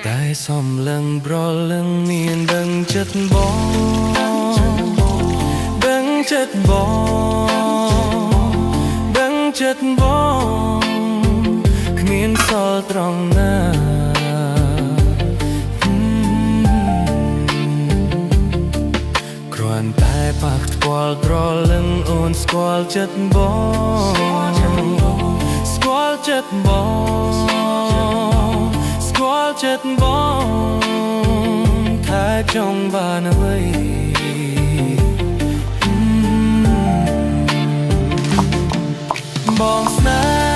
តែសំឡឹងប្រលឹងមានដឹងចិត្តបងដឹងចិត្តបងដឹងចិត្តបងគ្មានសល់ត្រង់ណាគ្រាន់តែប៉ះផ្ទាល់ត្រលឹងអូនស្គាល់ចិត្តបងស្គាល់ចិត្តបងស្គាល់ចិត្តបងថាចង់បានអ្វីបងស្នេហ៍